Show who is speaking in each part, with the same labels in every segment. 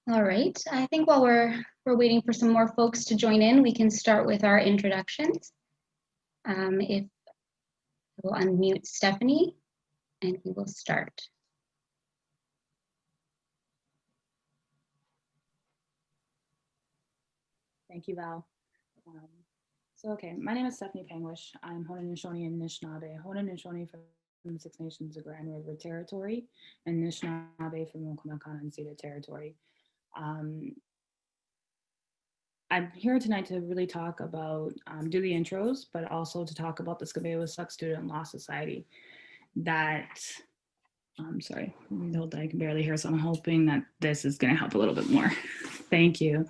Speaker 1: All right, I think while we're waiting for some more folks to join in, we can start with our introductions. If we'll unmute Stephanie and we will start.
Speaker 2: Thank you, Val. Okay, my name is Stephanie Pangowish. I'm Haudenosaunee and Anishinaabe. Haudenosaunee from the Six Nations of Grand River Territory and Anishinaabe from the Wakanakana and Cedar Territory. I'm here tonight to really talk about, do the intros, but also to talk about the Skabewa Student Law Society that, I'm sorry, I can barely hear, so I'm hoping that this is gonna help a little bit more. Thank you.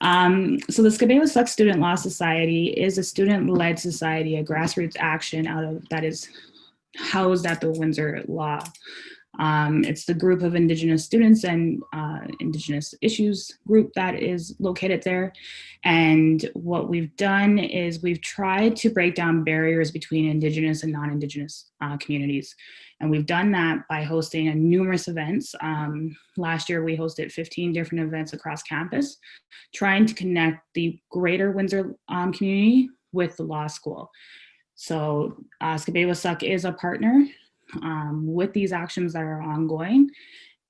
Speaker 2: So the Skabewa Student Law Society is a student-led society, a grassroots action that is housed at the Windsor Law. It's the group of Indigenous students and Indigenous issues group that is located there. And what we've done is we've tried to break down barriers between Indigenous and non-Indigenous communities. And we've done that by hosting numerous events. Last year, we hosted 15 different events across campus, trying to connect the greater Windsor community with the law school. So Skabewa is a partner with these actions that are ongoing,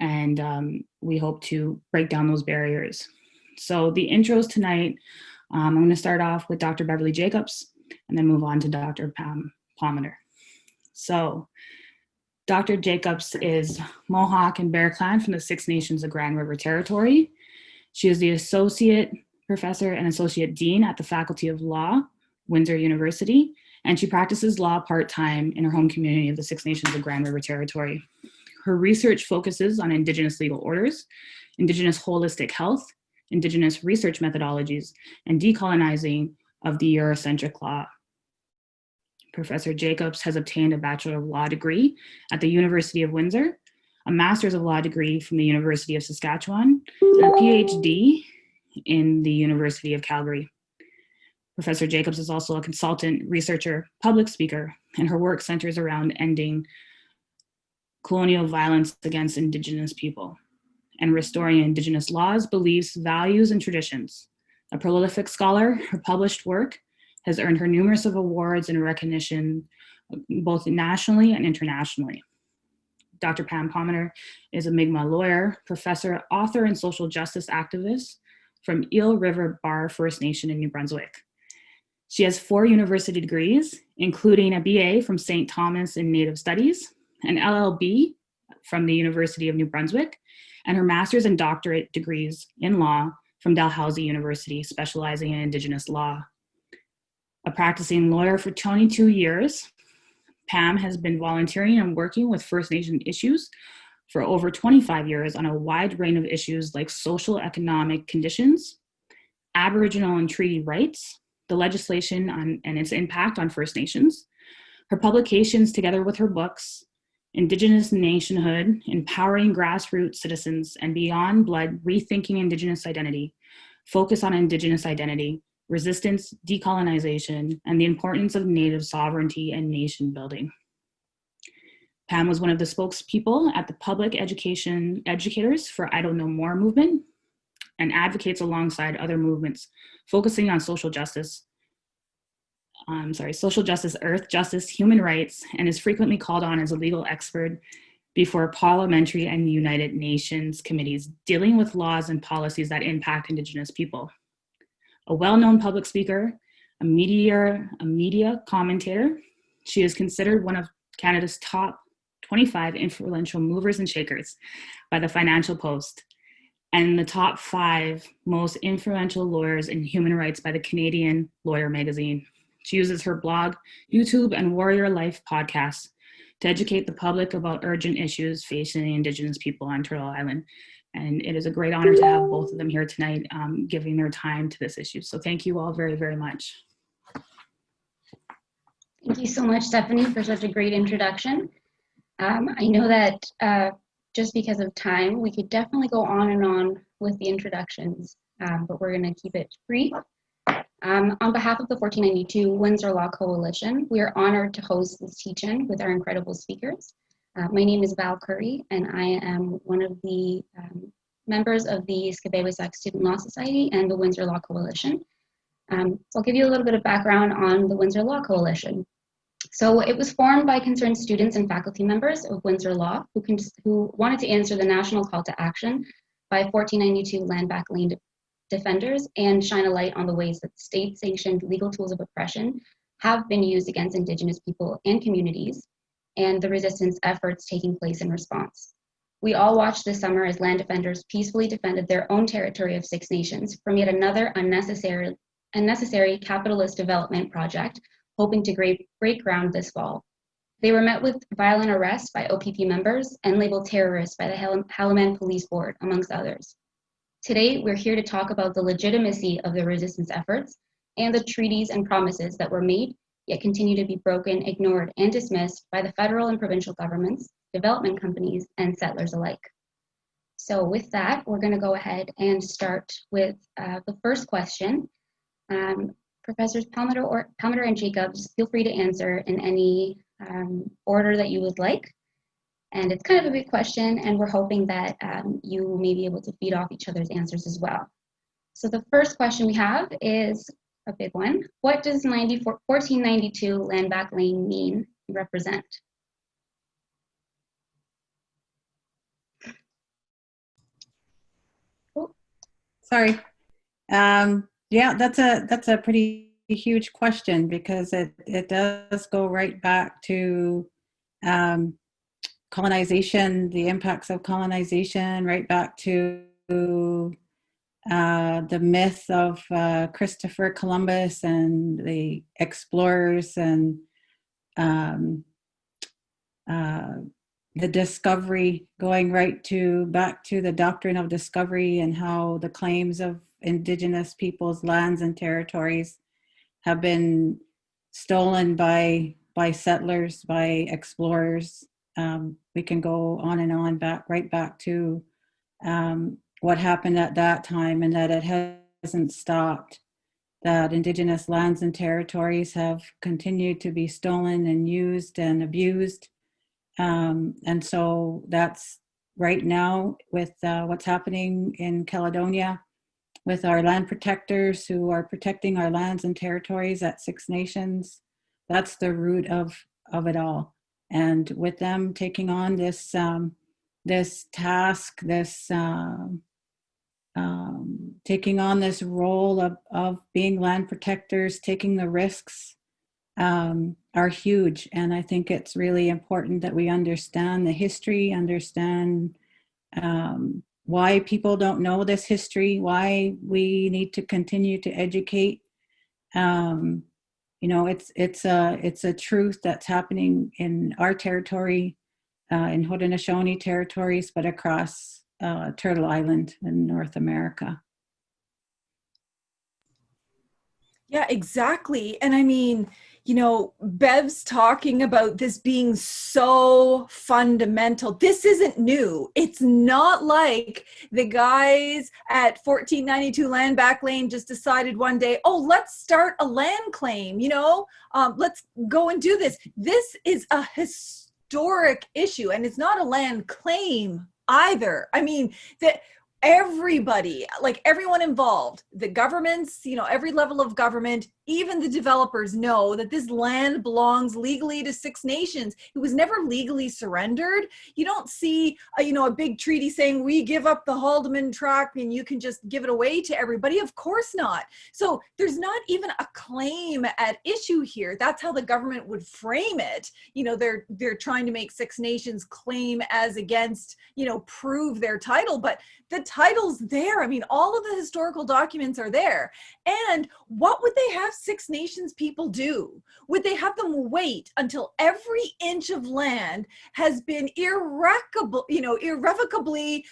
Speaker 2: and we hope to break down those barriers. So the intros tonight, I'm going to start off with Dr. Bev Jacobs and then move on to Dr. Pam Palmater. So Dr. Jacobs is Mohawk and Bear Clan from the Six Nations of Grand River Territory. She is the Associate Professor and Associate Dean at the Faculty of Law, Windsor University, and she practices law part-time in her home community of the Six Nations of Grand River Territory. Her research focuses on Indigenous legal orders, Indigenous holistic health, Indigenous research methodologies, and decolonizing of the Eurocentric law. Professor Jacobs has obtained a Bachelor of Law degree at the University of Windsor, a Master's of Law degree from the University of Saskatchewan, and a PhD in the University of Calgary. Professor Jacobs is also a consultant, researcher, public speaker, and her work centers around ending colonial violence against Indigenous people and restoring Indigenous laws, beliefs, values, and traditions. A prolific scholar, her published work has earned her numerous of awards and recognition, both nationally and internationally. Dr. Pam Palmater is a Mi'kmaq lawyer, professor, author, and social justice activist from Eel River Bar First Nation in New Brunswick. She has 4 university degrees, including a BA from St. Thomas in Native Studies, an LLB from the University of New Brunswick, and her master's and doctorate degrees in law from Dalhousie University, specializing in Indigenous law. A practicing lawyer for 22 years, Pam has been volunteering and working with First Nation issues for over 25 years on a wide range of issues like social economic conditions, Aboriginal and treaty rights, the legislation and its impact on First Nations. Her publications, together with her books, Indigenous Nationhood, Empowering Grassroots Citizens, and Beyond Blood, Rethinking Indigenous Identity, focus on Indigenous identity, resistance, decolonization, and the importance of Native sovereignty and nation building. Pam was one of the spokespeople at the Public Education Educators for I Don't Know More movement and advocates alongside other movements focusing on social justice, earth justice, human rights, and is frequently called on as a legal expert before parliamentary and United Nations committees dealing with laws and policies that impact Indigenous people. A well-known public speaker, a media commentator, she is considered one of Canada's top 25 influential movers and shakers by the Financial Post, and the top 5 most influential lawyers in human rights by the Canadian Lawyer magazine. She uses her blog, YouTube, and Warrior Life podcasts to educate the public about urgent issues facing Indigenous people on Turtle Island. And it is a great honor to have both of them here tonight, giving their time to this issue. So thank you all very, very much.
Speaker 1: Thank you so much, Stephanie, for such a great introduction. I know that just because of time, we could definitely go on and on with the introductions, but we're going to keep it brief. On behalf of the 1492 Windsor Law Coalition, we are honored to host this teach-in with our incredible speakers. My name is Kuri, and I am one of the members of the Skabewasak Student Law Society and the Windsor Law Coalition. So I'll give you a little bit of background on the Windsor Law Coalition. So it was formed by concerned students and faculty members of Windsor Law who wanted to answer the national call to action by 1492 land back lien defenders and shine a light on the ways that state-sanctioned legal tools of oppression have been used against Indigenous people and communities, and the resistance efforts taking place in response. We all watched this summer as land defenders peacefully defended their own territory of Six Nations from yet another unnecessary capitalist development project, hoping to break ground this fall. They were met with violent arrests by OPP members and labeled terrorists by the Haldimand Police Board, amongst others. Today, we're here to talk about the legitimacy of the resistance efforts and the treaties and promises that were made, yet continue to be broken, ignored, and dismissed by the federal and provincial governments, development companies, and settlers alike. So with that, we're gonna go ahead and start with the first question. Professors Palmater and Jacobs, feel free to answer in any order that you would like. And it's kind of a big question, and we're hoping that you may be able to feed off each other's answers as well. So the first question we have is a big one. What does 1492 land back lien mean and represent?
Speaker 3: Oh. Sorry. Yeah, that's a pretty huge question, because it does go right back to colonization, the impacts of colonization, right back to the myth of Christopher Columbus and the explorers, and the discovery, going right back to the doctrine of discovery and how the claims of Indigenous peoples' lands and territories have been stolen by settlers, by explorers. We can go on and on, right back to what happened at that time, and that it hasn't stopped. That Indigenous lands and territories have continued to be stolen and used and abused. And so that's right now with what's happening in Caledonia, with our land protectors who are protecting our lands and territories at Six Nations. That's the root of it all. And with them taking on this task, taking on this role of being land protectors, taking the risks, are huge. And I think it's really important that we understand the history, understand why people don't know this history, why we need to continue to educate. You know, it's a truth that's happening in our territory, in Haudenosaunee territories, but across Turtle Island in North America.
Speaker 4: Yeah, exactly. And I mean, you know, Bev's talking about this being so fundamental. This isn't new. It's not like the guys at 1492 land back lane just decided one day, oh, let's start a land claim, you know, let's go and do this. This is a historic issue, and it's not a land claim either. I mean, that everybody, like everyone involved, the governments, you know, every level of government, even the developers know that this land belongs legally to Six Nations. It was never legally surrendered. You don't see, a big treaty saying we give up the Haldimand tract and you can just give it away to everybody. Of course not. So there's not even a claim at issue here. That's how the government would frame it. You know, they're trying to make Six Nations claim as against, prove their title, but the title's there. I mean, all of the historical documents are there. And what would they have Six Nations people do? Would they have them wait until every inch of land has been irrevocably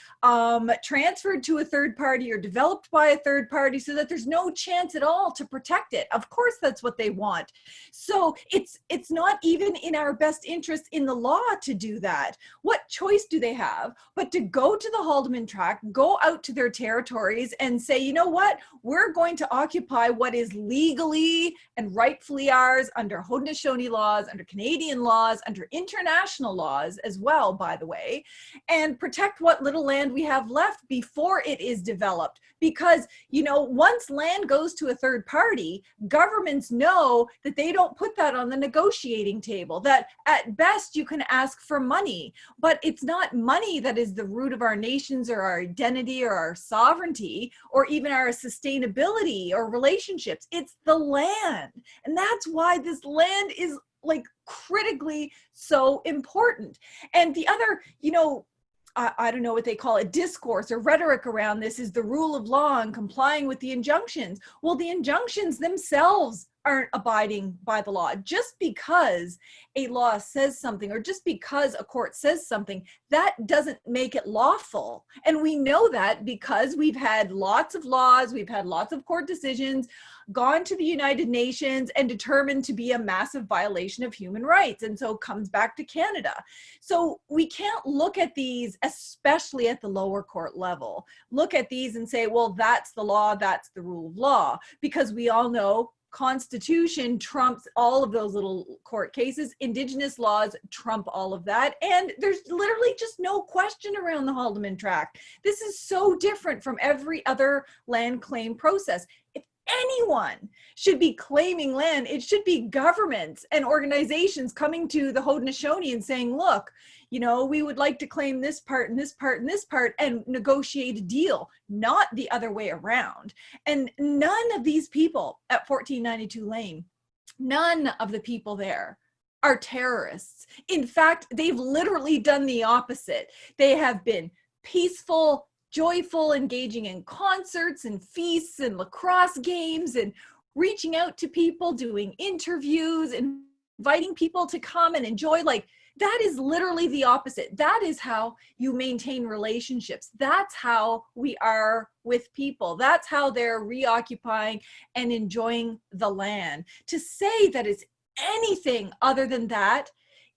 Speaker 4: transferred to a third party or developed by a third party so that there's no chance at all to protect it? Of course, that's what they want. So it's not even in our best interest in the law to do that. What choice do they have but to go to the Haldimand tract, go out to their territories and say, you know what, we're going to occupy what is legally legally and rightfully ours under Haudenosaunee laws, under Canadian laws, under international laws as well, by the way, and protect what little land we have left before it is developed. Because, you know, once land goes to a third party, governments know that they don't put that on the negotiating table, that at best you can ask for money, but it's not money that is the root of our nations or our identity or our sovereignty or even our sustainability or relationships. It's the land. And that's why this land is like critically so important. And the other, you know, I don't know what they call it, discourse or rhetoric around this is the rule of law and complying with the injunctions. Well, the injunctions themselves aren't abiding by the law. Just because a law says something or just because a court says something, that doesn't make it lawful. And we know that because we've had lots of laws, we've had lots of court decisions, gone to the United Nations and determined to be a massive violation of human rights. And so it comes back to Canada. So we can't look at these, especially at the lower court level, look at these and say, well, that's the law, that's the rule of law, because we all know Constitution trumps all of those little court cases. Indigenous laws trump all of that. And there's literally just no question around the Haldimand Tract. This is so different from every other land claim process. If anyone should be claiming land, it should be governments and organizations coming to the Haudenosaunee and saying, look, you know, we would like to claim this part and this part and this part and negotiate a deal, not the other way around. And none of these people at 1492 Lane, none of the people there are terrorists. In fact, they've literally done the opposite. They have been peaceful, joyful, engaging in concerts and feasts and lacrosse games and reaching out to people, doing interviews, inviting people to come and enjoy. Like, that is literally the opposite. That is how you maintain relationships. That's how we are with people. That's how they're reoccupying and enjoying the land. To say that it's anything other than that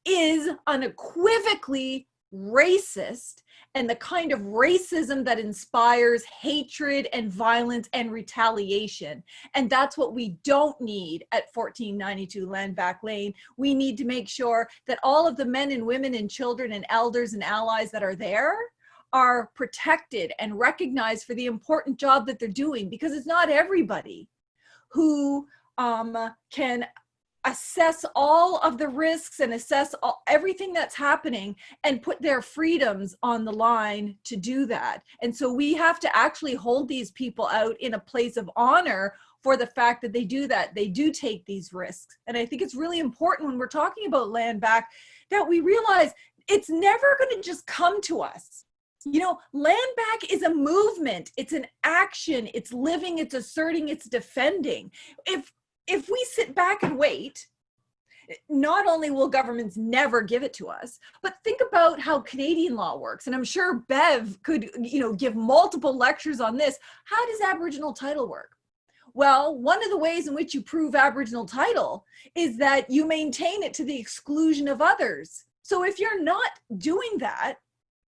Speaker 4: is unequivocally racist, and the kind of racism that inspires hatred and violence and retaliation. And that's what we don't need at 1492 Land Back Lane. We need to make sure that all of the men and women and children and elders and allies that are there are protected and recognized for the important job that they're doing, because it's not everybody who can assess all of the risks and assess everything that's happening and put their freedoms on the line to do that. And so we have to actually hold these people out in a place of honor for the fact that they do that. They do take these risks. And I think it's really important when we're talking about land back that we realize it's never going to just come to us. You know, land back is a movement. It's an action. It's living, it's asserting, it's defending. If we sit back and wait, not only will governments never give it to us, but think about how Canadian law works. And I'm sure Bev could, you know, give multiple lectures on this. How does Aboriginal title work? Well, one of the ways in which you prove Aboriginal title is that you maintain it to the exclusion of others. So if you're not doing that,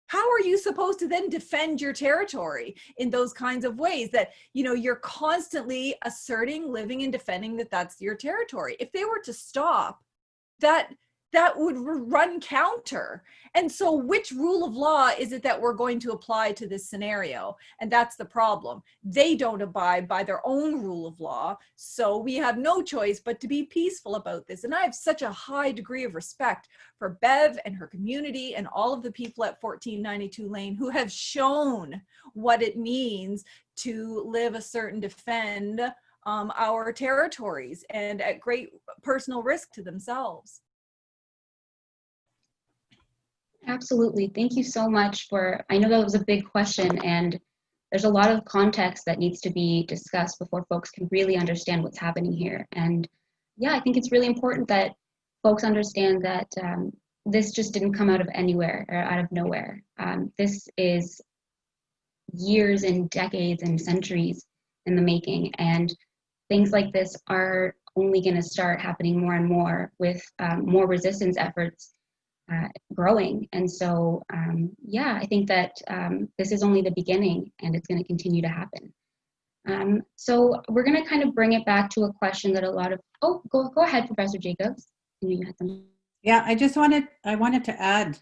Speaker 4: how are you supposed to then defend your territory in those kinds of ways that, you know, you're constantly asserting, living, and defending that that's your territory? If they were to stop, that would run counter. And so which rule of law is it that we're going to apply to this scenario? And that's the problem. They don't abide by their own rule of law. So we have no choice but to be peaceful about this. And I have such a high degree of respect for Bev and her community and all of the people at 1492 Lane who have shown what it means to live, assert, and defend our territories, and at great personal risk to themselves.
Speaker 1: Absolutely. Thank you so much for, I know that was a big question, and there's a lot of context that needs to be discussed before folks can really understand what's happening here. And yeah, I think it's really important that folks understand that this just didn't come out of anywhere or out of nowhere. This is years and decades and centuries in the making, and things like this are only going to start happening more and more with more resistance efforts growing. And so, yeah, I think that this is only the beginning, and it's going to continue to happen. So we're going to kind of bring it back to a question that a lot of, oh, go ahead, Professor Jacobs. You had some.
Speaker 3: Yeah, I wanted to add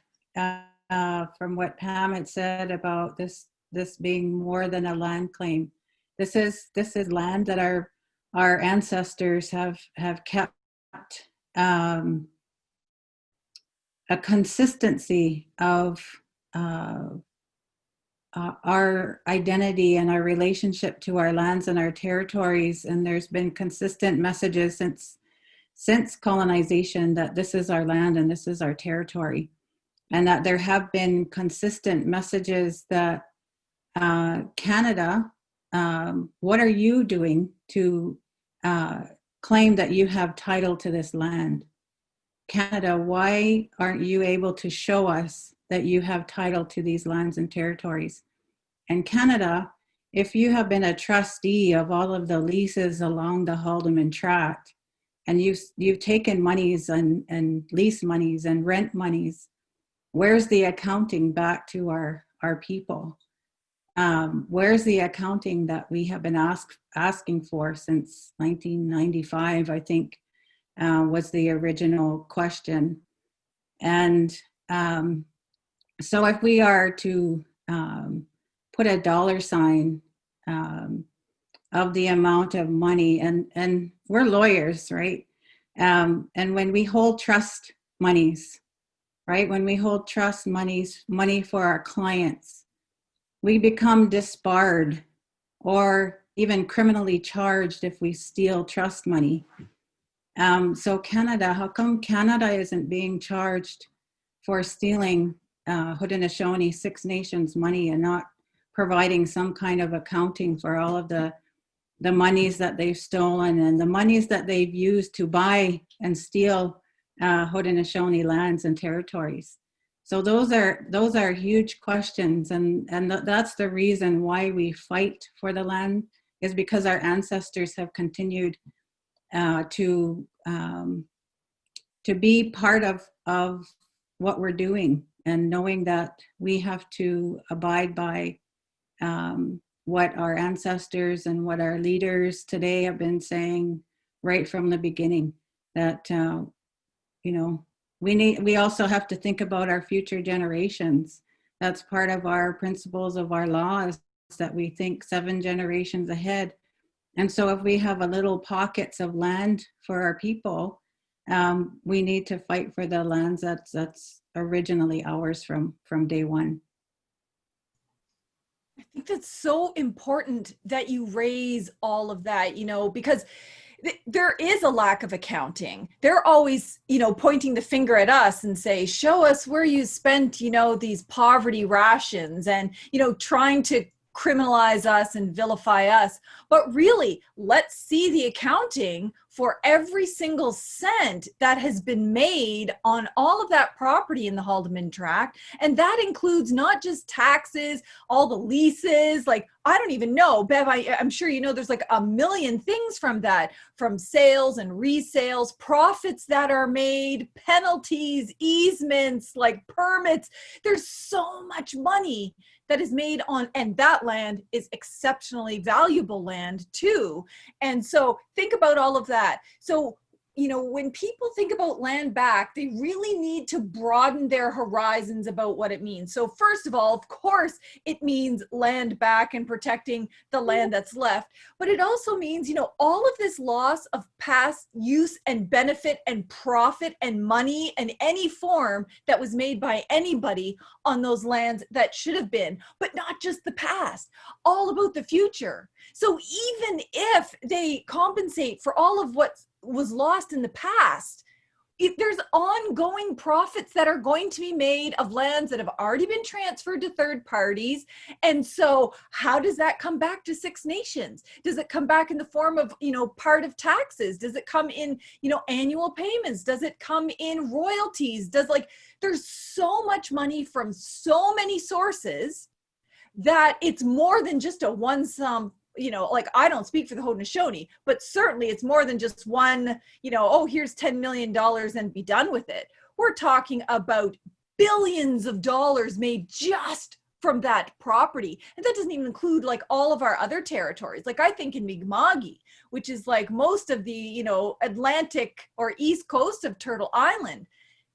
Speaker 3: from what Pam had said about this being more than a land claim. This is land that our ancestors have kept a consistency of our identity and our relationship to our lands and our territories, and there's been consistent messages since colonization that this is our land and this is our territory, and that there have been consistent messages that Canada, what are you doing to claim that you have title to this land? Canada, why aren't you able to show us that you have title to these lands and territories? And Canada, if you have been a trustee of all of the leases along the Haldimand Tract, and you've taken monies and lease monies and rent monies, where's the accounting back to our people? Where's the accounting that we have been asking for since 1995, I think, was the original question. And so if we are to put a dollar sign of the amount of money, and we're lawyers, right? And when we hold trust monies, right? When we hold trust money for our clients, we become disbarred or even criminally charged if we steal trust money. So Canada, how come Canada isn't being charged for stealing Haudenosaunee Six Nations money and not providing some kind of accounting for all of the monies that they've stolen and the monies that they've used to buy and steal Haudenosaunee lands and territories? So those are huge questions, and that's the reason why we fight for the land, is because our ancestors have continued to be part of what we're doing, and knowing that we have to abide by what our ancestors and what our leaders today have been saying right from the beginning, that we also have to think about our future generations. That's part of our principles of our laws, that we think 7 generations ahead. And so if we have a little pockets of land for our people, we need to fight for the lands that's originally ours from day one.
Speaker 4: I think that's so important that you raise all of that, because there is a lack of accounting. They're always, pointing the finger at us and say, show us where you spent, these poverty rations, and, trying to criminalize us and vilify us. But really, let's see the accounting for every single cent that has been made on all of that property in the Haldimand Tract. And that includes not just taxes, all the leases, like, I don't even know, Bev, I'm sure there's like a million things from that, from sales and resales, profits that are made, penalties, easements, like permits. There's so much money that is made on, and that land is exceptionally valuable land too. And so think about all of that. So, when people think about land back, they really need to broaden their horizons about what it means. So first of all, of course, it means land back and protecting the land that's left. But it also means, all of this loss of past use and benefit and profit and money and any form that was made by anybody on those lands that should have been, but not just the past, all about the future. So even if they compensate for all of what was lost in the past, if there's ongoing profits that are going to be made of lands that have already been transferred to third parties. And so how does that come back to Six Nations? Does it come back in the form of, part of taxes? Does it come in, annual payments? Does it come in royalties? There's so much money from so many sources that it's more than just a one sum. I don't speak for the Haudenosaunee, but certainly it's more than just one, here's $10 million and be done with it. We're talking about billions of dollars made just from that property. And that doesn't even include like all of our other territories. Like I think in Mi'kma'ki, which is like most of the, you know, Atlantic or East coast of Turtle Island,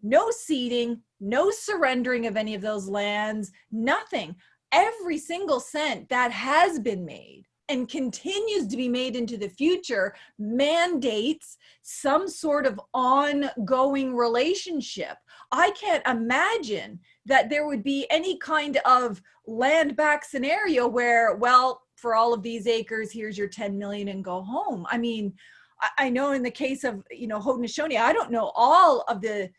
Speaker 4: no ceding, no surrendering of any of those lands, nothing. Every single cent that has been made and continues to be made into the future mandates some sort of ongoing relationship. I can't imagine that there would be any kind of land back scenario where, well, for all of these acres, here's your 10 million and go home. I mean, I know in the case of, you know, Haudenosaunee, I don't know all of the,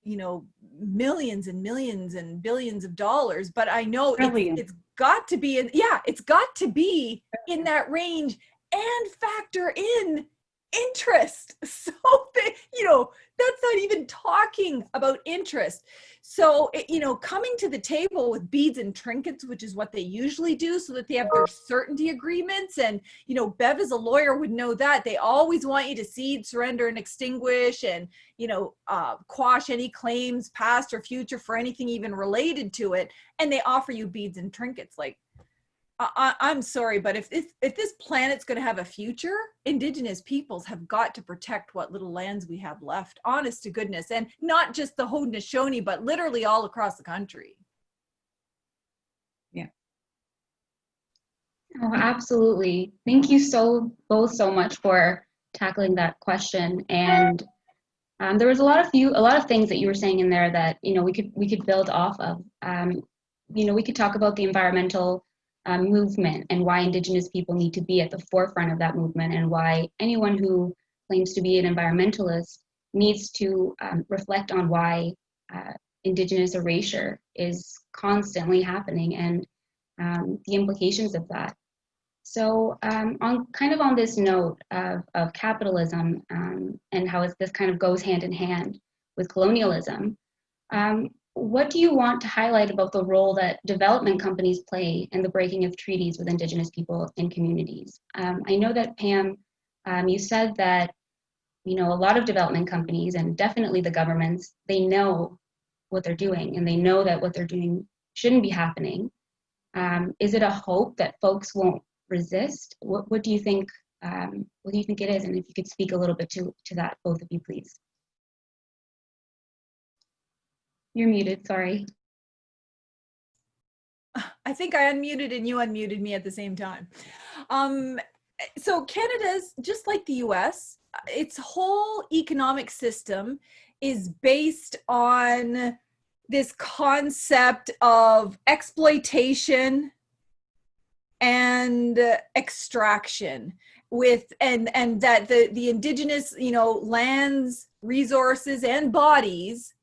Speaker 4: you know, millions and millions and billions of dollars, but I know it's got to be in, yeah, it's got to be in that range and factor in interest. So, you know, that's not even talking about interest. So, you know, coming to the table with beads and trinkets, which is what they usually do so that they have their certainty agreements. And, you know, Bev as a lawyer would know that they always want you to cede, surrender, and extinguish and, you know, quash any claims past or future for anything even related to it. And they offer you beads and trinkets. Like, I'm sorry, but if this planet's going to have a future, Indigenous peoples have got to protect what little lands we have left, honest to goodness, and not just the Haudenosaunee, but literally all across the country.
Speaker 3: Yeah.
Speaker 1: Oh, absolutely. Thank you both so much for tackling that question. And there was a lot of things that you were saying in there that, you know, we could build off of. You know, we could talk about the environmental movement and why Indigenous people need to be at the forefront of that movement, and why anyone who claims to be an environmentalist needs to reflect on why Indigenous erasure is constantly happening and the implications of that. So on this note of capitalism and how this kind of goes hand in hand with colonialism, what do you want to highlight about the role that development companies play in the breaking of treaties with Indigenous people and communities? I know that, Pam, you said that, you know, a lot of development companies, and definitely the governments, they know what they're doing, and they know that what they're doing shouldn't be happening. Is it a hope that folks won't resist? What do you think? What do you think it is? And if you could speak a little bit to that, both of you, please. You're muted, sorry.
Speaker 4: I think I unmuted and you unmuted me at the same time. So Canada's, just like the US, its whole economic system is based on this concept of exploitation and extraction and that the Indigenous, you know, lands, resources, and bodies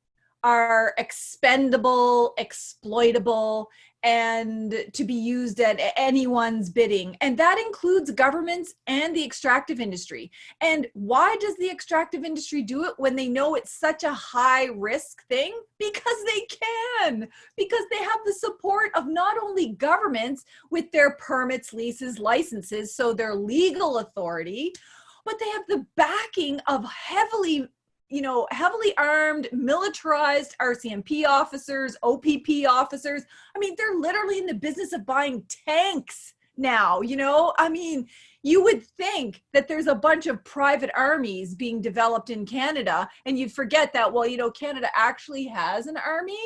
Speaker 4: are expendable, exploitable, and to be used at anyone's bidding. And that includes governments and the extractive industry. And why does the extractive industry do it when they know it's such a high risk thing? Because they can, because they have the support of not only governments with their permits, leases, licenses, so their legal authority, but they have the backing of heavily armed, militarized RCMP officers, OPP officers. I mean, they're literally in the business of buying tanks now, you know? I mean, you would think that there's a bunch of private armies being developed in Canada, and you'd forget that, well, you know, Canada actually has an army.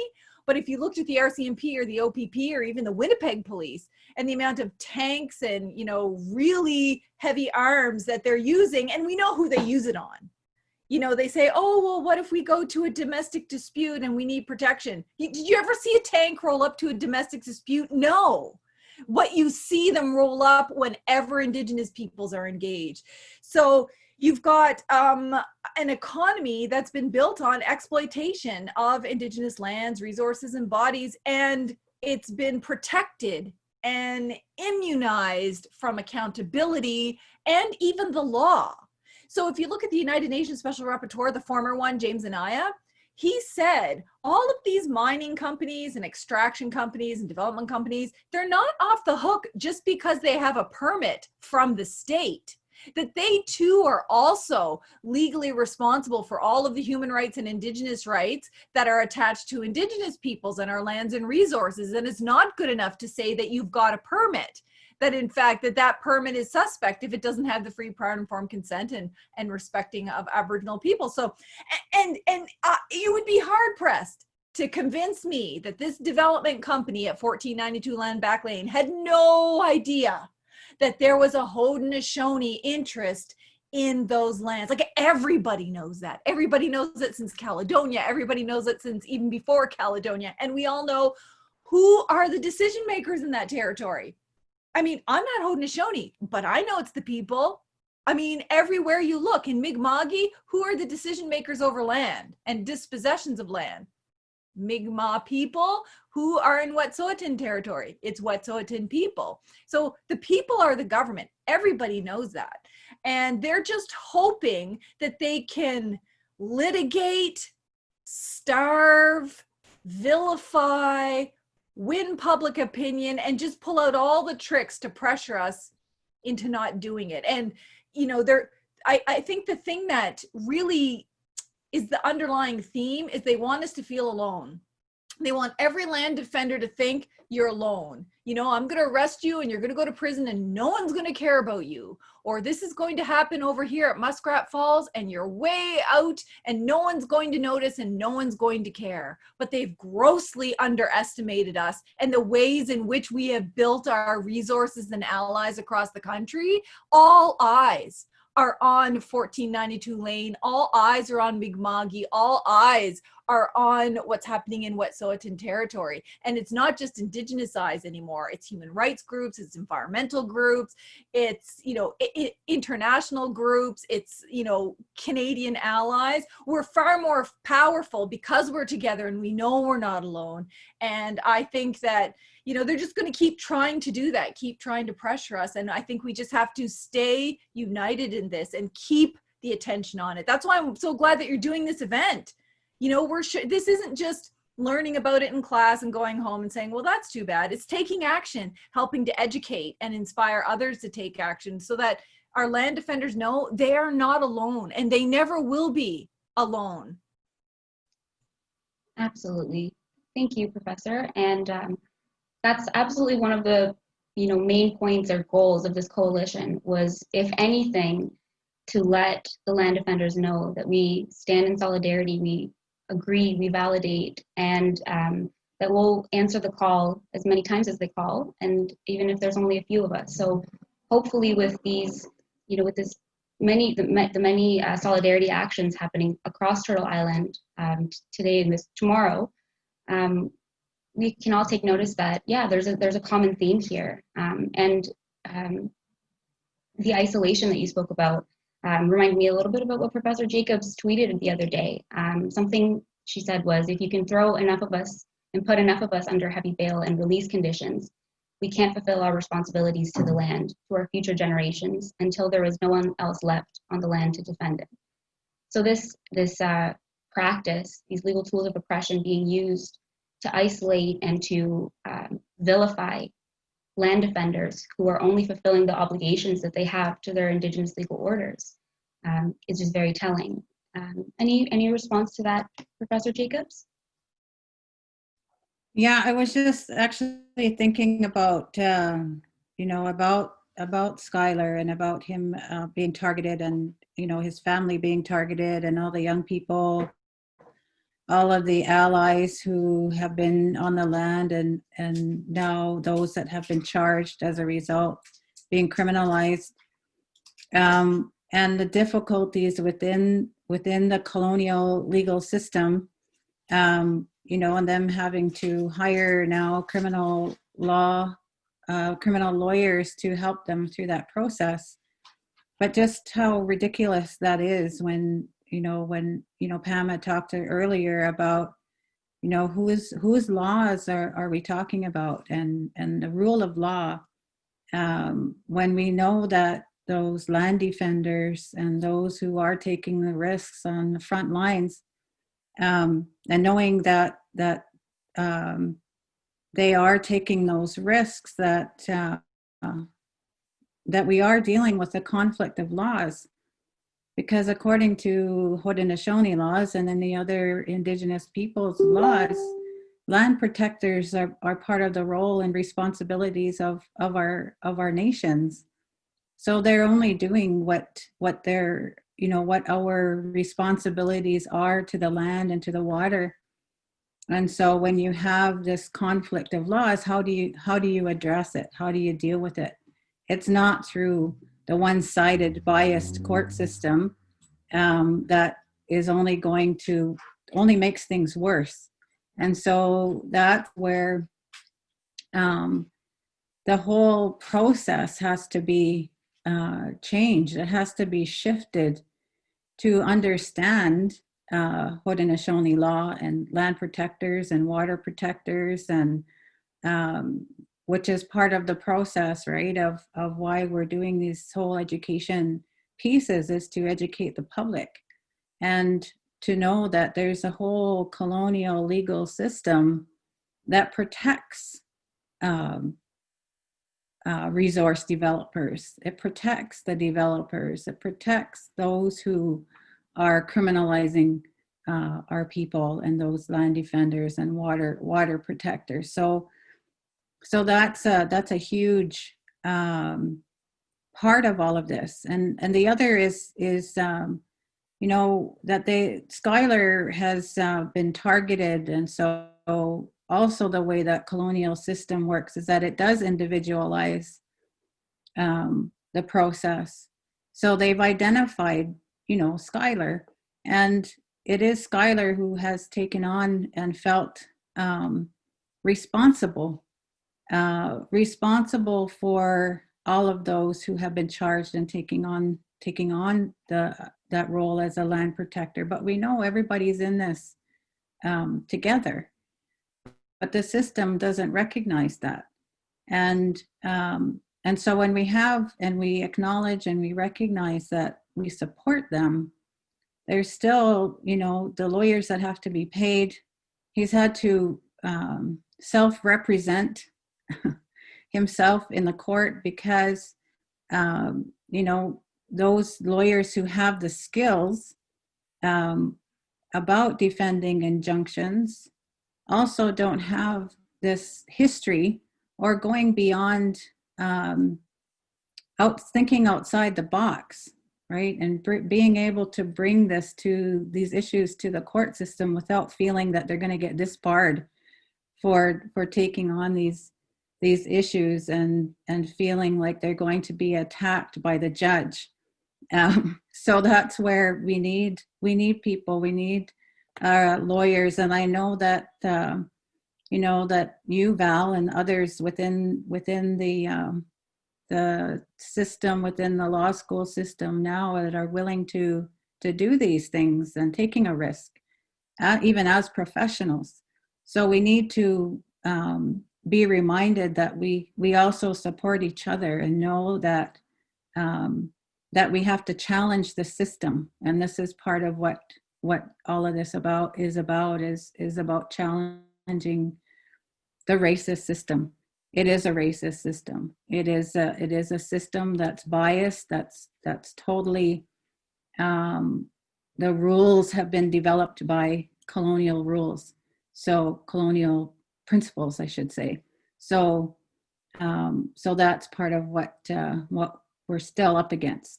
Speaker 4: But if you looked at the RCMP or the OPP or even the Winnipeg Police and the amount of tanks and, you know, really heavy arms that they're using, and we know who they use it on. You know, they say, oh, well, what if we go to a domestic dispute and we need protection? Did you ever see a tank roll up to a domestic dispute? No. What you see them roll up whenever Indigenous peoples are engaged. So you've got an economy that's been built on exploitation of Indigenous lands, resources, and bodies, and it's been protected and immunized from accountability and even the law. So if you look at the United Nations Special Rapporteur, the former one, James Anaya, he said all of these mining companies and extraction companies and development companies, they're not off the hook just because they have a permit from the state. that they too are also legally responsible for all of the human rights and Indigenous rights that are attached to Indigenous peoples and our lands and resources. And it's not good enough to say that you've got a permit, that in fact that permit is suspect if it doesn't have the free, prior, and informed consent and respecting of Aboriginal people. So, and you would be hard pressed to convince me that this development company at 1492 Landback Lane had no idea that there was a Haudenosaunee interest in those lands. Like, everybody knows that. Everybody knows it since Caledonia. Everybody knows it since even before Caledonia. And we all know who are the decision makers in that territory. I mean, I'm not Haudenosaunee, but I know it's the people. I mean, everywhere you look in Mi'kma'ki, who are the decision makers over land and dispossessions of land? Mi'kmaq people who are in Wet'suwet'en territory. It's Wet'suwet'en people. So the people are the government. Everybody knows that. And they're just hoping that they can litigate, starve, vilify, win public opinion, and just pull out all the tricks to pressure us into not doing it. And, you know, I think the thing that really is the underlying theme is they want us to feel alone. They want every land defender to think you're alone. You know, I'm going to arrest you and you're going to go to prison and no one's going to care about you. Or this is going to happen over here at Muskrat Falls and you're way out and no one's going to notice and no one's going to care. But they've grossly underestimated us and the ways in which we have built our resources and allies across the country. All eyes are on 1492 Lane. All eyes are on Mi'kma'ki. All eyes are on what's happening in Wet'suwet'en territory. And it's not just Indigenous eyes anymore. It's human rights groups, it's environmental groups, it's, you know, international groups, it's, you know, Canadian allies. We're far more powerful because we're together and we know we're not alone. And I think that, you know, they're just going to keep trying to do that, keep trying to pressure us. And I think we just have to stay united in this and keep the attention on it. That's why I'm so glad that you're doing this event. You know, this isn't just learning about it in class and going home and saying, well, that's too bad. It's taking action, helping to educate and inspire others to take action so that our land defenders know they are not alone and they never will be alone.
Speaker 1: Absolutely. Thank you, Professor. And that's absolutely one of the, you know, main points or goals of this coalition was, if anything, to let the land defenders know that we stand in solidarity, we agree, we validate, and that we'll answer the call as many times as they call, and even if there's only a few of us. So hopefully with these, you know, with this many solidarity actions happening across Turtle Island today and tomorrow, we can all take notice that, yeah, there's a common theme here. And the isolation that you spoke about reminded me a little bit about what Professor Jacobs tweeted the other day. Something she said was, if you can throw enough of us and put enough of us under heavy bail and release conditions, we can't fulfill our responsibilities to the land, to our future generations, until there is no one else left on the land to defend it. So this practice, these legal tools of oppression being used to isolate and to vilify land defenders who are only fulfilling the obligations that they have to their Indigenous legal orders, is just very telling. Any response to that, Professor Jacobs?
Speaker 3: Yeah, I was just actually thinking about, you know, about Skylar and about him being targeted, and, you know, his family being targeted, and all the young people, all of the allies who have been on the land, and now those that have been charged as a result being criminalized, and the difficulties within the colonial legal system, you know, and them having to hire now criminal lawyers to help them through that process. But just how ridiculous that is when Pam had talked earlier about, you know, whose laws are we talking about, and the rule of law, when we know that those land defenders and those who are taking the risks on the front lines, and knowing that they are taking those risks, that that we are dealing with a conflict of laws, because according to Haudenosaunee laws and any other Indigenous peoples laws, land protectors are part of the role and responsibilities of our nations. So they're only doing what they're, what our responsibilities are to the land and to the water. And so when you have this conflict of laws, how do you address it? How do you deal with it? It's not through the one-sided biased court system that is only makes things worse. And so that's where the whole process has to be changed. It has to be shifted to understand Haudenosaunee law and land protectors and water protectors, and which is part of the process, right, of why we're doing these whole education pieces, is to educate the public and to know that there's a whole colonial legal system that protects resource developers. It protects the developers. It protects those who are criminalizing our people, and those land defenders and water protectors. So that's a huge part of all of this. And the other is that Schuyler has been targeted, and so also the way that colonial system works is that it does individualize the process. So they've identified, Schuyler, and it is Schuyler who has taken on and felt responsible for all of those who have been charged and taking on that role as a land protector. But we know everybody's in this together, but the system doesn't recognize that. And so when we acknowledge and we recognize that we support them, there's still, the lawyers that have to be paid. He's had to self-represent himself in the court because, those lawyers who have the skills about defending injunctions also don't have this history or going beyond thinking outside the box, right? And being able to bring these issues to the court system without feeling that they're going to get disbarred for taking on these issues and feeling like they're going to be attacked by the judge. So that's where we need people, we need lawyers. And I know that, that you, Val, and others within the system, within the law school system now, that are willing to do these things and taking a risk, even as professionals. So we need to be reminded that we also support each other and know that that we have to challenge the system. And this is part of what all of this is about challenging the racist system. It is a racist system. It is a system that's biased, that's totally, the rules have been developed by colonial rules. So colonial principles, I should say. So that's part of what we're still up against.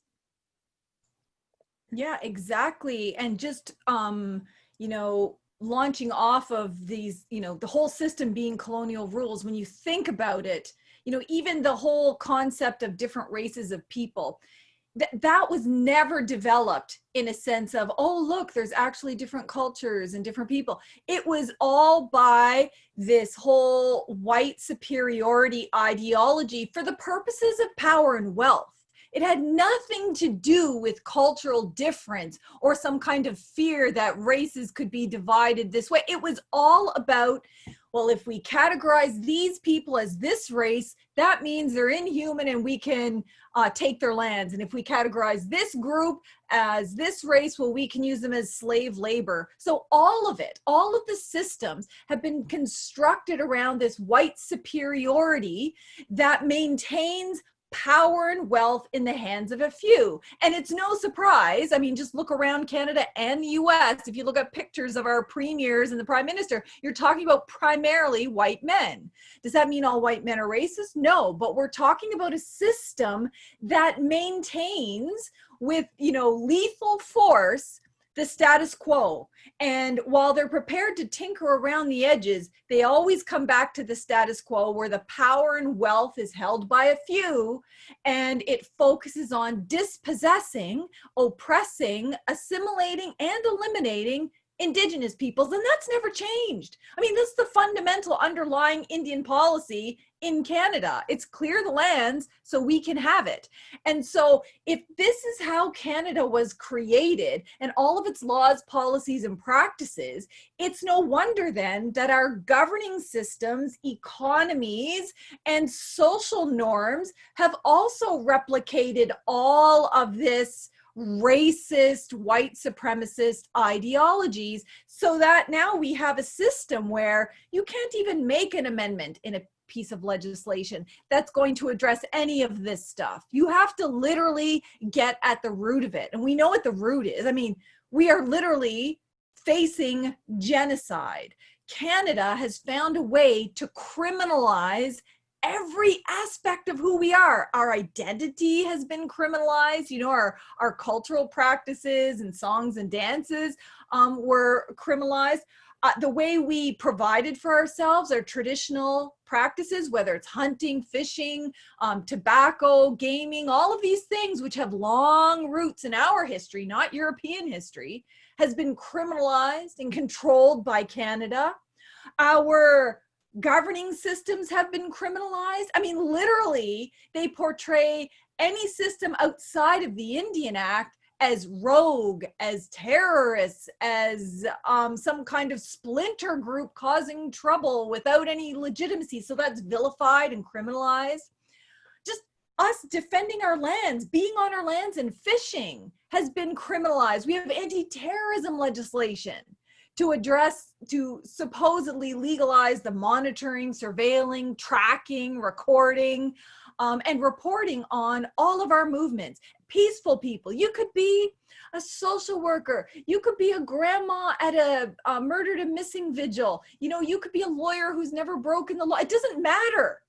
Speaker 4: Yeah, exactly. And just, launching off of these, the whole system being colonial rules, when you think about it, even the whole concept of different races of people, that was never developed in a sense of, oh, look, there's actually different cultures and different people. It was all by this whole white superiority ideology for the purposes of power and wealth. It had nothing to do with cultural difference or some kind of fear that races could be divided this way. It was all about, well, if we categorize these people as this race, that means they're inhuman and we can take their lands. And if we categorize this group as this race, well, we can use them as slave labor. So all of the systems have been constructed around this white superiority that maintains power and wealth in the hands of a few. And it's no surprise. I mean, just look around Canada and the US. If you look at pictures of our premiers and the prime minister, you're talking about primarily white men. Does that mean all white men are racist? No, but we're talking about a system that maintains with, lethal force the status quo. And while they're prepared to tinker around the edges, they always come back to the status quo where the power and wealth is held by a few, and it focuses on dispossessing, oppressing, assimilating, and eliminating Indigenous peoples, and that's never changed. I mean, that's the fundamental underlying Indian policy in Canada. It's clear the lands so we can have it. And so if this is how Canada was created and all of its laws, policies, and practices, it's no wonder then that our governing systems, economies, and social norms have also replicated all of this racist, white supremacist ideologies, so that now we have a system where you can't even make an amendment in a piece of legislation that's going to address any of this stuff. You have to literally get at the root of it. And we know what the root is. I mean, we are literally facing genocide. Canada has found a way to criminalize every aspect of who we are. Our identity has been criminalized. Our cultural practices and songs and dances were criminalized. The way we provided for ourselves, our traditional practices, whether it's hunting, fishing, tobacco, gaming, all of these things which have long roots in our history, not European history, has been criminalized and controlled by Canada. Our governing systems have been criminalized. I mean, literally, they portray any system outside of the Indian Act as rogue, as terrorists, as some kind of splinter group causing trouble without any legitimacy. So that's vilified and criminalized. Just us defending our lands, being on our lands and fishing has been criminalized. We have anti-terrorism legislation to supposedly legalize the monitoring, surveilling, tracking, recording, and reporting on all of our movements. Peaceful people. You could be a social worker. You could be a grandma at a murdered and missing vigil. You could be a lawyer who's never broken the law. It doesn't matter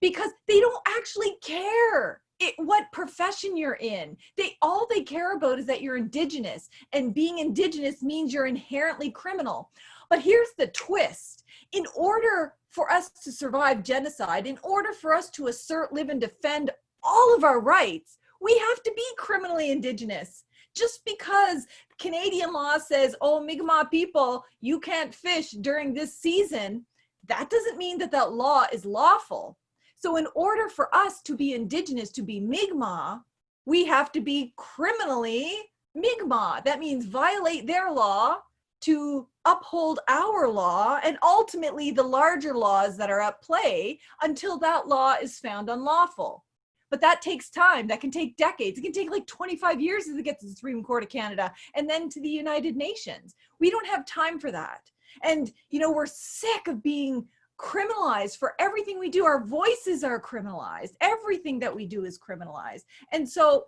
Speaker 4: because they don't actually care what profession you're in. All they care about is that you're Indigenous, and being Indigenous means you're inherently criminal. But here's the twist. In order for us to survive genocide, in order for us to assert, live, and defend all of our rights, we have to be criminally Indigenous. Just because Canadian law says, oh, Mi'kmaq people, you can't fish during this season, that doesn't mean that that law is lawful. So in order for us to be Indigenous, to be Mi'kmaq, we have to be criminally Mi'kmaq. That means violate their law to uphold our law and ultimately the larger laws that are at play until that law is found unlawful. But that takes time. That can take decades. It can take like 25 years as it gets to the Supreme Court of Canada and then to the United Nations. We don't have time for that. And, we're sick of being criminalized for everything we do. Our voices are criminalized. Everything that we do is criminalized. And so,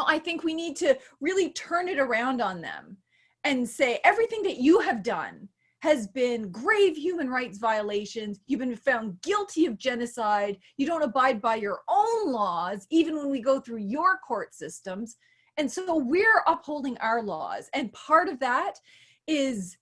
Speaker 4: I think we need to really turn it around on them and say everything that you have done has been grave human rights violations. You've been found guilty of genocide. You don't abide by your own laws, even when we go through your court systems. And so we're upholding our laws. And part of that is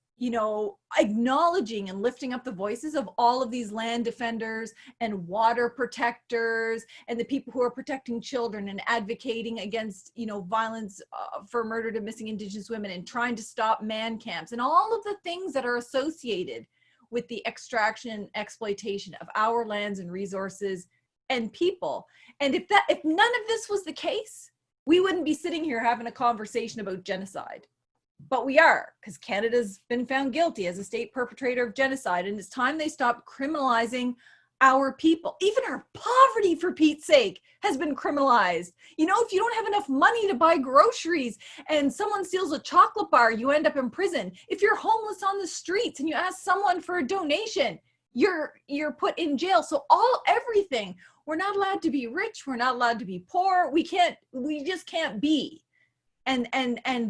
Speaker 4: acknowledging and lifting up the voices of all of these land defenders and water protectors and the people who are protecting children and advocating against, violence for murdered and missing Indigenous women and trying to stop man camps and all of the things that are associated with the extraction and exploitation of our lands and resources and people. And if none of this was the case, we wouldn't be sitting here having a conversation about genocide. But we are, because Canada's been found guilty as a state perpetrator of genocide, and it's time they stop criminalizing our people. Even our poverty, for Pete's sake, has been criminalized. If you don't have enough money to buy groceries and someone steals a chocolate bar, you end up in prison. If you're homeless on the streets and you ask someone for a donation, you're put in jail. So everything, we're not allowed to be rich, we're not allowed to be poor, we just can't be. And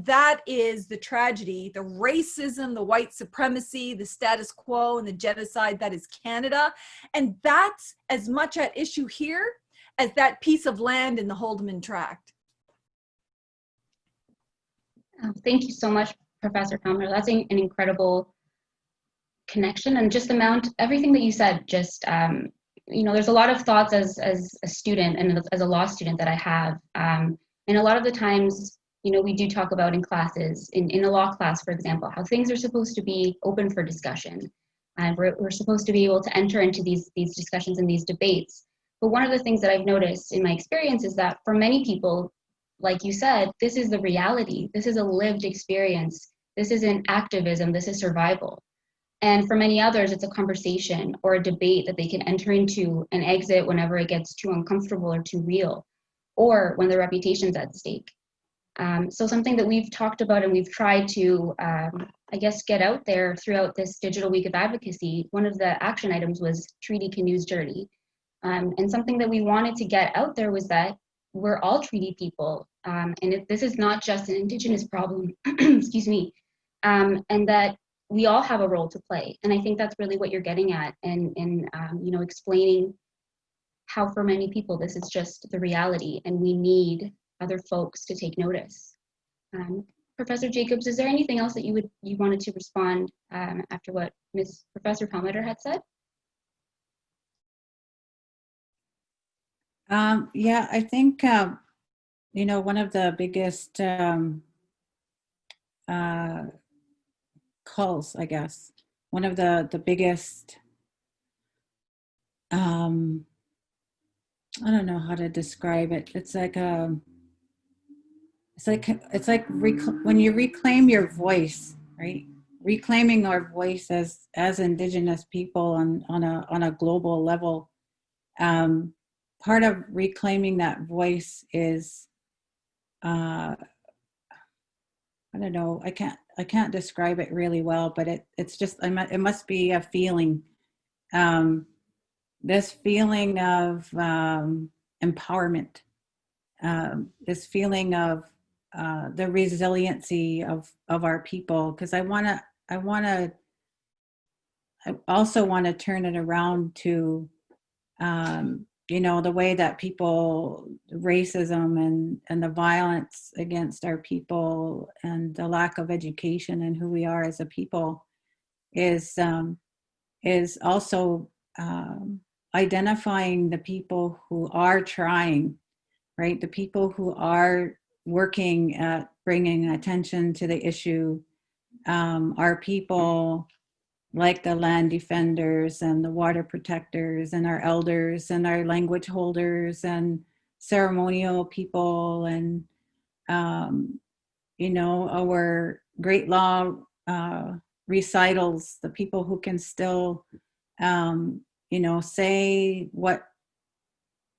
Speaker 4: that is the tragedy, the racism, the white supremacy, the status quo, and the genocide that is Canada. And that's as much at issue here as that piece of land in the Haldimand Tract.
Speaker 1: Thank you so much, Professor Palmater. That's an incredible connection, and just everything that you said, just, you know, there's a lot of thoughts as a student and as a law student that I have. And a lot of the times, you know, we do talk about in classes, in a law class, for example, how things are supposed to be open for discussion. And we're supposed to be able to enter into these discussions and these debates. But one of the things that I've noticed in my experience is that for many people, like you said, this is the reality. This is a lived experience. This isn't activism, this is survival. And for many others, it's a conversation or a debate that they can enter into and exit whenever it gets too uncomfortable or too real, or when their reputation's at stake. So something that we've talked about and we've tried to, I guess, get out there throughout this Digital Week of Advocacy, one of the action items was Treaty Canoes Dirty. And something that we wanted to get out there was that we're all treaty people. And this is not just an Indigenous problem, excuse me, and that we all have a role to play. And I think that's really what you're getting at, and you know, explaining how for many people this is just the reality and we need other folks to take notice. Professor Jacobs, is there anything else that you wanted to respond after what Professor Palmater had said?
Speaker 3: Yeah, I think, you know, one of the biggest calls, I guess, one of the biggest, I don't know how to describe it. It's like when you reclaim your voice, right? Reclaiming our voice as Indigenous people on a global level. Part of reclaiming that voice is, I don't know, I can't describe it really well, but it's just, it must be a feeling. This feeling of empowerment, this feeling of the resiliency of our people, because I also want to turn it around to, you know, the way that racism and the violence against our people and the lack of education and who we are as a people is also identifying the people who are trying, right? The people who are working at bringing attention to the issue, are people like the land defenders and the water protectors and our elders and our language holders and ceremonial people and, you know, our great law recitals, the people who can still, you know, say what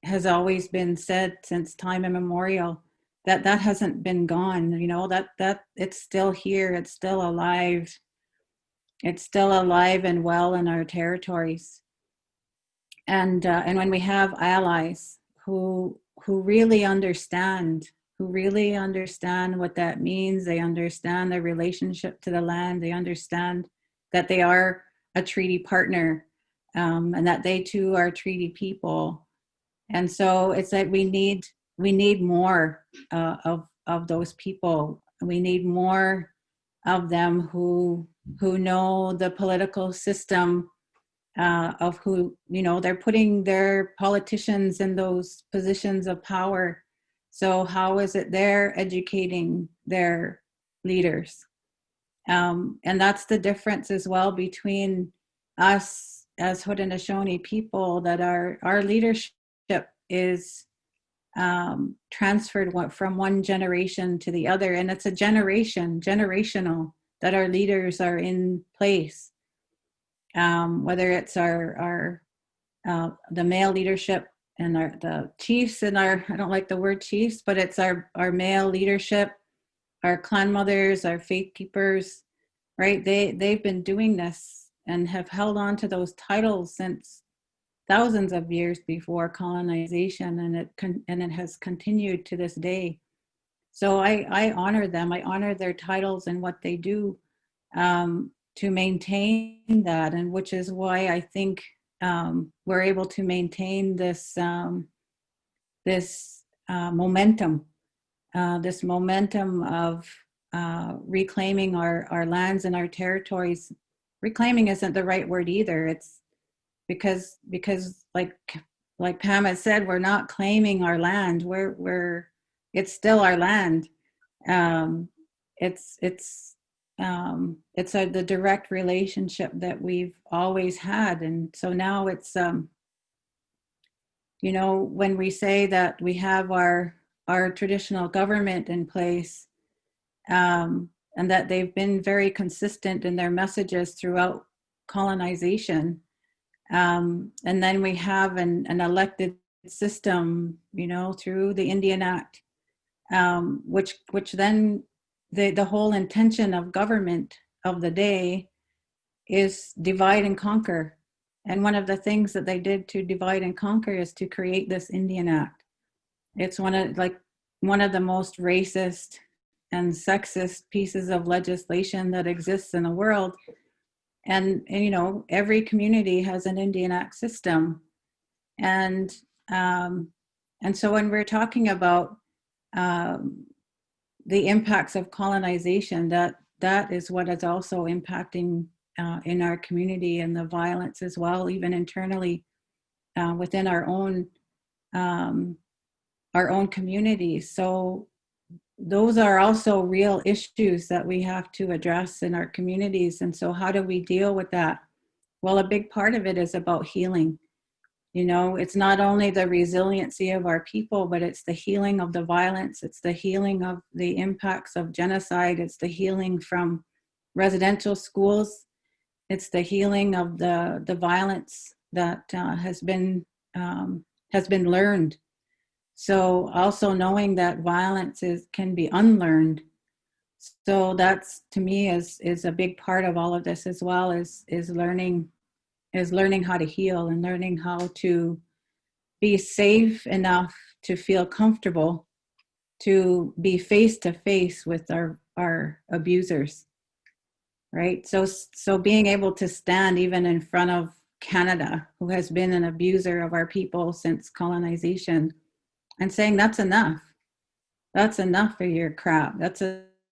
Speaker 3: has always been said since time immemorial, that hasn't been gone, you know, that it's still here, it's still alive. It's still alive and well in our territories. And when we have allies who really understand what that means, they understand their relationship to the land, they understand that they are a treaty partner, and that they too are treaty people. And so it's like we need more of those people. We need more of them who know the political system, of who, you know, they're putting their politicians in those positions of power. So how is it they're educating their leaders? And that's the difference as well between us as Haudenosaunee people, that our leadership is transferred from one generation to the other, and it's a generational, that our leaders are in place, whether it's our the male leadership and the chiefs and I don't like the word chiefs, but it's our male leadership, our clan mothers, our faith keepers, right? They've been doing this and have held on to those titles since thousands of years before colonization, and it has continued to this day. So I honor them. I honor their titles and what they do to maintain that, and which is why I think we're able to maintain this momentum, this momentum of reclaiming our lands and our territories. Reclaiming isn't the right word either. It's because like Pam has said, we're not claiming our land. It's still our land. It's the direct relationship that we've always had, and so now it's when we say that we have our traditional government in place, and that they've been very consistent in their messages throughout colonization, and then we have an elected system, through the Indian Act, which then the whole intention of government of the day is divide and conquer. And one of the things that they did to divide and conquer is to create this Indian Act. It's one of the most racist and sexist pieces of legislation that exists in the world. And every community has an Indian Act system. And so when we're talking about the impacts of colonization, that is what is also impacting in our community, and the violence as well, even internally within our own communities. So those are also real issues that we have to address in our communities. And so how do we deal with that? Well, a big part of it is about healing. It's not only the resiliency of our people, but it's the healing of the violence. It's the healing of the impacts of genocide. It's the healing from residential schools. It's the healing of the violence that has been learned. So also knowing that violence can be unlearned. So that's, to me, is a big part of all of this as well, is learning how to heal and learning how to be safe enough to feel comfortable to be face to face with our abusers, right? So being able to stand even in front of Canada, who has been an abuser of our people since colonization, and saying, that's enough. That's enough of your crap. That's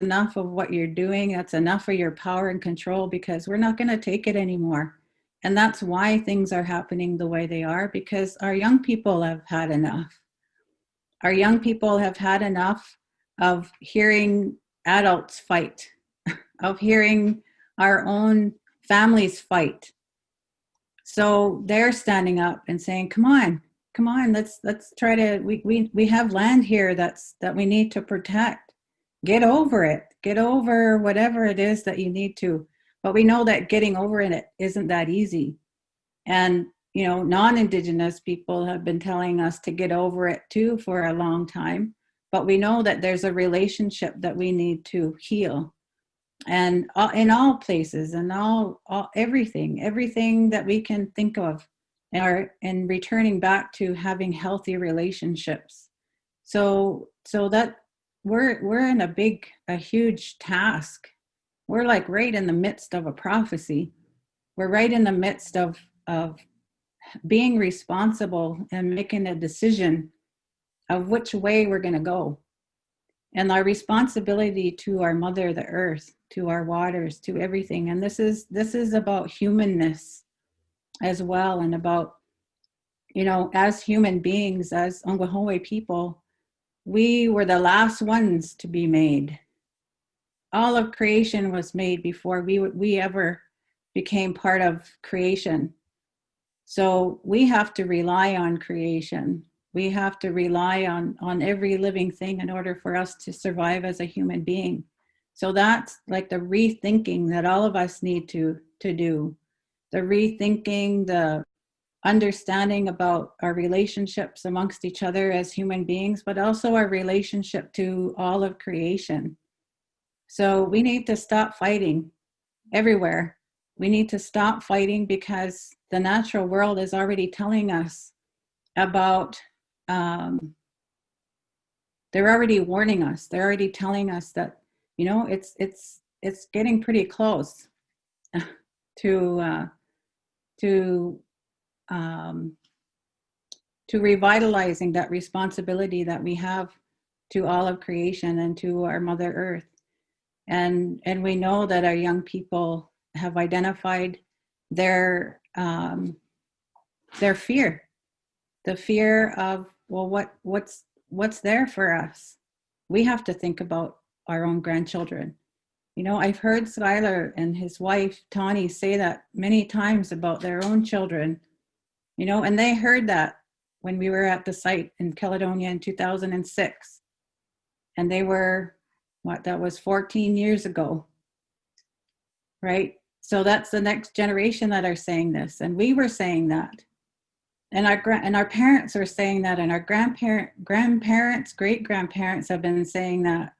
Speaker 3: enough of what you're doing. That's enough of your power and control, because we're not going to take it anymore. And that's why things are happening the way they are, because our young people have had enough. Our young people have had enough of hearing adults fight, of hearing our own families fight. So they're standing up and saying, come on, let's try to, we have land here that we need to protect. Get over it. Get over whatever it is that you need to. But we know that getting over it isn't that easy. And, non-Indigenous people have been telling us to get over it too for a long time. But we know that there's a relationship that we need to heal. And in all places, and everything that we can think of, and returning back to having healthy relationships. So that we're in a huge task. We're like right in the midst of a prophecy. We're right in the midst of being responsible and making a decision of which way we're going to go. And our responsibility to our mother, the earth, to our waters, to everything. And this is about humanness as well, and about, as human beings, as Pangowish people, we were the last ones to be made. All of creation was made before we ever became part of creation. So we have to rely on creation. We have to rely on every living thing in order for us to survive as a human being. So that's like the rethinking that all of us need to do. The rethinking, the understanding about our relationships amongst each other as human beings, but also our relationship to all of creation. So we need to stop fighting everywhere. we need to stop fighting, because the natural world is already telling us about, they're already warning us. They're already telling us that, you know, it's getting pretty close to revitalizing that responsibility that we have to all of creation and to our Mother Earth. And we know that our young people have identified their fear, the fear of, well, what's there for us? We have to think about our own grandchildren. You know, I've heard Skylar and his wife Tawny say that many times about their own children, you know, and they heard that when we were at the site in Caledonia in 2006. And they were, that was 14 years ago, right? So that's the next generation that are saying this. And we were saying that. And our parents are saying that, and our grandparents, great-grandparents have been saying that.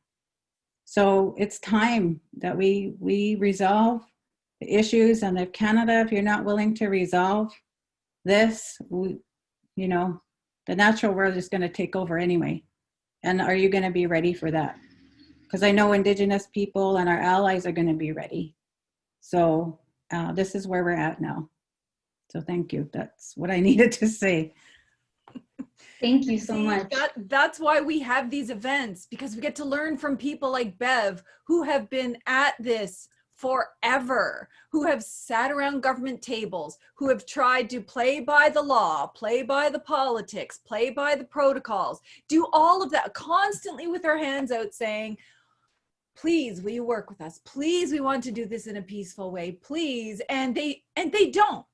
Speaker 3: So it's time that we resolve the issues. And if Canada, if you're not willing to resolve this, you know, the natural world is going to take over anyway. And are you going to be ready for that? Because I know Indigenous people and our allies are going to be ready. So this is where we're at now. So thank you. That's what I needed to say.
Speaker 1: Thank you so much.
Speaker 4: That's why we have these events, because we get to learn from people like Bev, who have been at this forever, who have sat around government tables, who have tried to play by the law, play by the politics, play by the protocols, do all of that constantly with our hands out saying, please, will you work with us? Please, we want to do this in a peaceful way, please. And they don't.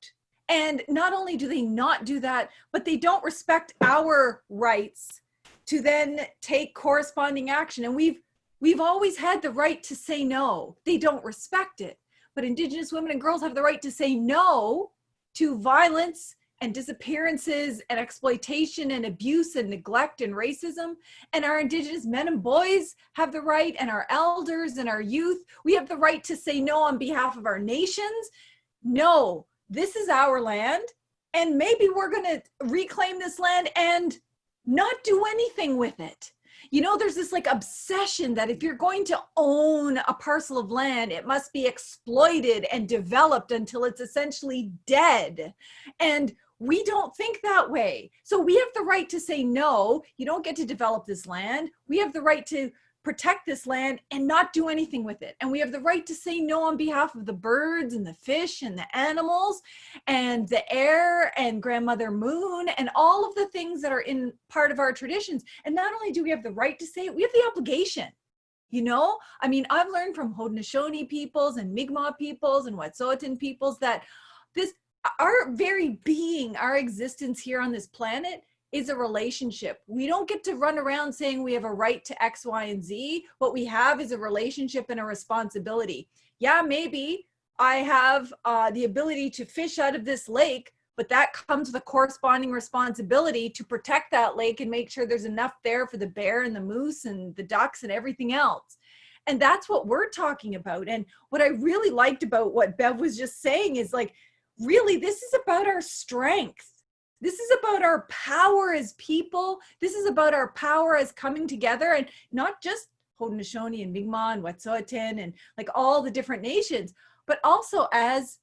Speaker 4: And not only do they not do that, but they don't respect our rights to then take corresponding action. And we've always had the right to say no. They don't respect it. But Indigenous women and girls have the right to say no to violence and disappearances and exploitation and abuse and neglect and racism. And our Indigenous men and boys have the right, and our elders and our youth, we have the right to say no on behalf of our nations. No, this is our land, and maybe we're going to reclaim this land and not do anything with it. You know, there's this like obsession that if you're going to own a parcel of land, it must be exploited and developed until it's essentially dead. And we don't think that way. So we have the right to say, no, you don't get to develop this land. We have the right to protect this land and not do anything with it. And we have the right to say no on behalf of the birds and the fish and the animals and the air and Grandmother Moon and all of the things that are in part of our traditions. And not only do we have the right to say it, we have the obligation. You know, I mean, I've learned from Haudenosaunee peoples and Mi'kmaq peoples and Wet'suwet'en peoples that our very being, our existence here on this planet is a relationship. We don't get to run around saying we have a right to X, Y, and Z. What we have is a relationship and a responsibility. Yeah, maybe I have the ability to fish out of this lake, but that comes with a corresponding responsibility to protect that lake and make sure there's enough there for the bear and the moose and the ducks and everything else. And that's what we're talking about. And what I really liked about what Bev was just saying is like, really, this is about our strength. This is about our power as people. This is about our power as coming together, and not just Haudenosaunee and Mi'kmaq and Wet'suwet'en and like all the different nations, but also as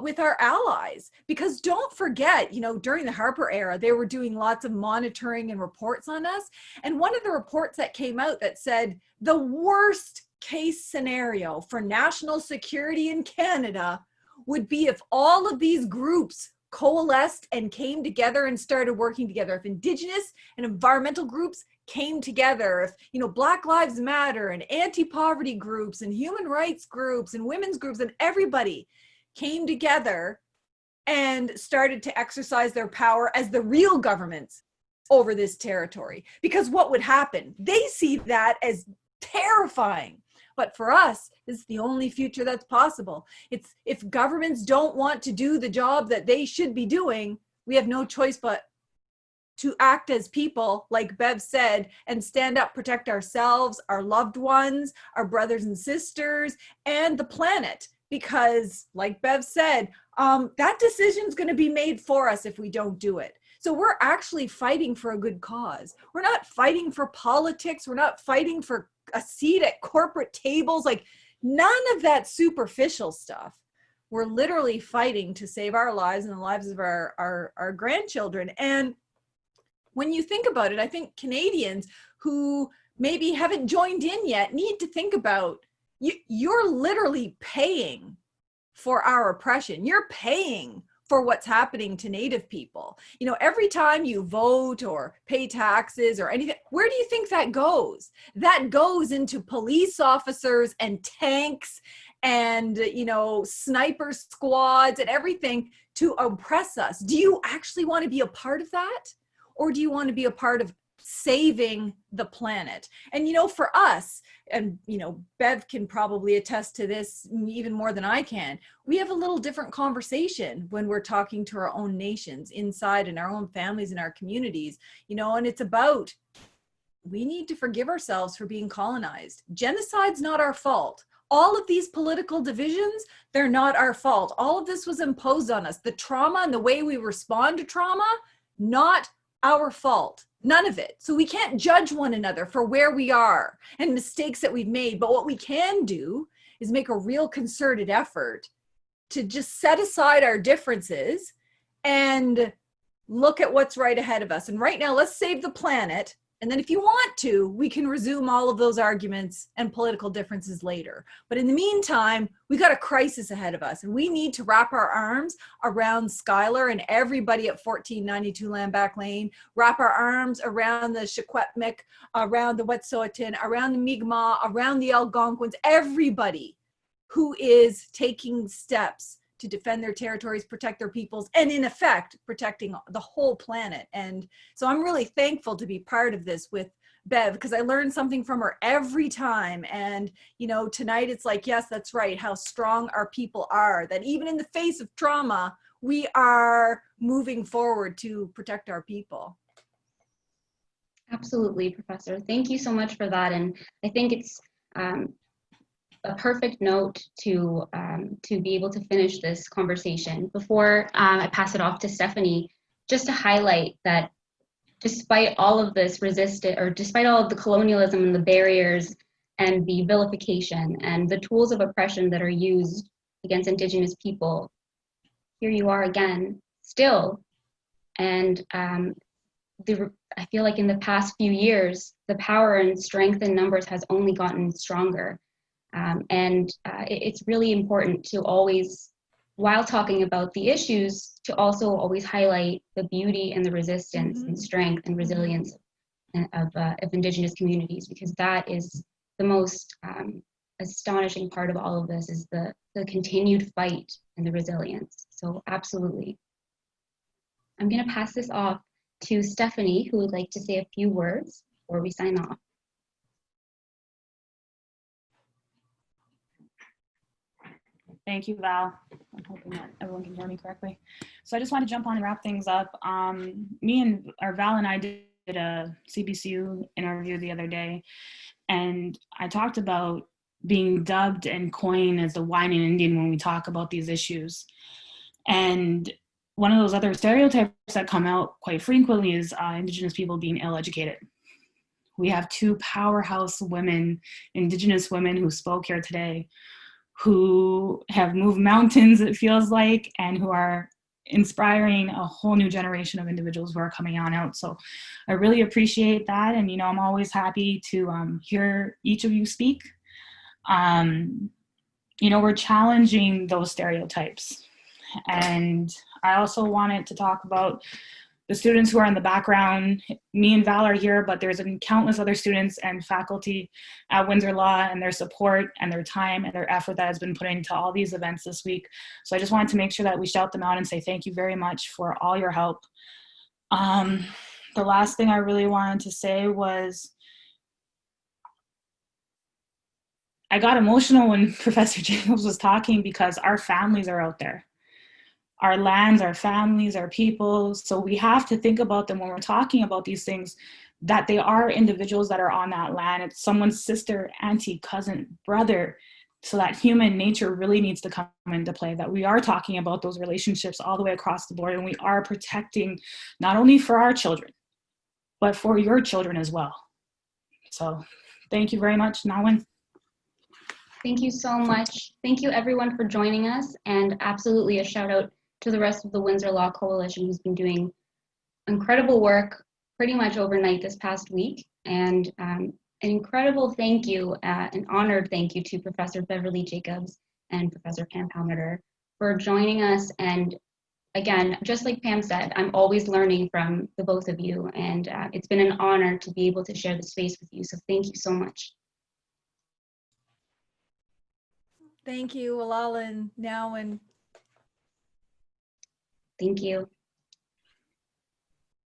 Speaker 4: with our allies. Because don't forget, you know, during the Harper era, they were doing lots of monitoring and reports on us. And one of the reports that came out that said the worst case scenario for national security in Canada would be if all of these groups coalesced and came together and started working together. If Indigenous and environmental groups came together, if, you know, Black Lives Matter and anti-poverty groups and human rights groups and women's groups and everybody came together and started to exercise their power as the real governments over this territory. Because what would happen? They see that as terrifying. But for us, this is the only future that's possible. It's if governments don't want to do the job that they should be doing, we have no choice but to act as people, like Bev said, and stand up, protect ourselves, our loved ones, our brothers and sisters, and the planet. because, like Bev said, that decision's going to be made for us if we don't do it. So we're actually fighting for a good cause. We're not fighting for politics. We're not fighting for a seat at corporate tables. Like, none of that superficial stuff. We're literally fighting to save our lives and the lives of our grandchildren. And when you think about it, I think Canadians who maybe haven't joined in yet need to think about, you're literally paying for our oppression. You're paying for what's happening to Native people. You know, every time you vote or pay taxes or anything, where do you think that goes? That goes into police officers and tanks and, you know, sniper squads and everything to oppress us. Do you actually want to be a part of that? Or do you want to be a part of saving the planet? And, you know, for us, and, you know, Bev can probably attest to this even more than I can, we have a little different conversation when we're talking to our own nations inside and our own families and our communities, you know, and it's about, we need to forgive ourselves for being colonized. Genocide's not our fault. All of these political divisions, they're not our fault. All of this was imposed on us. The trauma and the way we respond to trauma, not our fault. None of it. So we can't judge one another for where we are and mistakes that we've made. But what we can do is make a real concerted effort to just set aside our differences and look at what's right ahead of us. And right now, let's save the planet. And then if you want to, we can resume all of those arguments and political differences later. But in the meantime, we got a crisis ahead of us, and we need to wrap our arms around Schuyler and everybody at 1492 Landback Lane, wrap our arms around the Secwepemc, around the Wet'suwet'en, around the Mi'kmaq, around the Algonquins, everybody who is taking steps to defend their territories, protect their peoples, and in effect, protecting the whole planet. And so I'm really thankful to be part of this with Bev, because I learn something from her every time. And, you know, tonight it's like, yes, that's right, how strong our people are, that even in the face of trauma, we are moving forward to protect our people.
Speaker 1: Absolutely, Professor. Thank you so much for that. And I think it's a perfect note to be able to finish this conversation. Before I pass it off to Stephanie, just to highlight that despite all of this resistance, or despite all of the colonialism and the barriers and the vilification and the tools of oppression that are used against Indigenous people, here you are again, still. And I feel like in the past few years, the power and strength in numbers has only gotten stronger. It's really important to always, while talking about the issues, to also always highlight the beauty and the resistance and strength and resilience of Indigenous communities, because that is the most astonishing part of all of this, is the continued fight and the resilience. So absolutely. I'm going to pass this off to Stephanie, who would like to say a few words before we sign off.
Speaker 2: Thank you, Val. I'm hoping that everyone can hear me correctly. So I just want to jump on and wrap things up. Val and I did a CBCU interview the other day, and I talked about being dubbed and coined as the whining Indian when we talk about these issues. And one of those other stereotypes that come out quite frequently is Indigenous people being ill-educated. We have two powerhouse women, Indigenous women, who spoke here today, who have moved mountains, it feels like, and who are inspiring a whole new generation of individuals who are coming on out. So I really appreciate that. And, you know, I'm always happy to hear each of you speak. You know, we're challenging those stereotypes. And I also wanted to talk about the students who are in the background. Me and Val are here, but there's countless other students and faculty at Windsor Law, and their support and their time and their effort that has been put into all these events this week. So I just wanted to make sure that we shout them out and say thank you very much for all your help. The last thing I really wanted to say was, I got emotional when Professor Jacobs was talking, because our families are out there. Our lands, our families, our people. So we have to think about them when we're talking about these things, that they are individuals that are on that land. It's someone's sister, auntie, cousin, brother. So that human nature really needs to come into play, that we are talking about those relationships all the way across the board, and we are protecting not only for our children, but for your children as well. So thank you very much, Nawin.
Speaker 1: Thank you so much. Thank you everyone for joining us, and absolutely a shout out to the rest of the Windsor Law Coalition who's been doing incredible work pretty much overnight this past week. And an incredible thank you, an honored thank you to Professor Beverly Jacobs and Professor Pam Palmater for joining us. And again, just like Pam said, I'm always learning from the both of you, and it's been an honor to be able to share the space with you. So thank you so much.
Speaker 4: Thank you, Alala and Nawin.
Speaker 1: Thank you.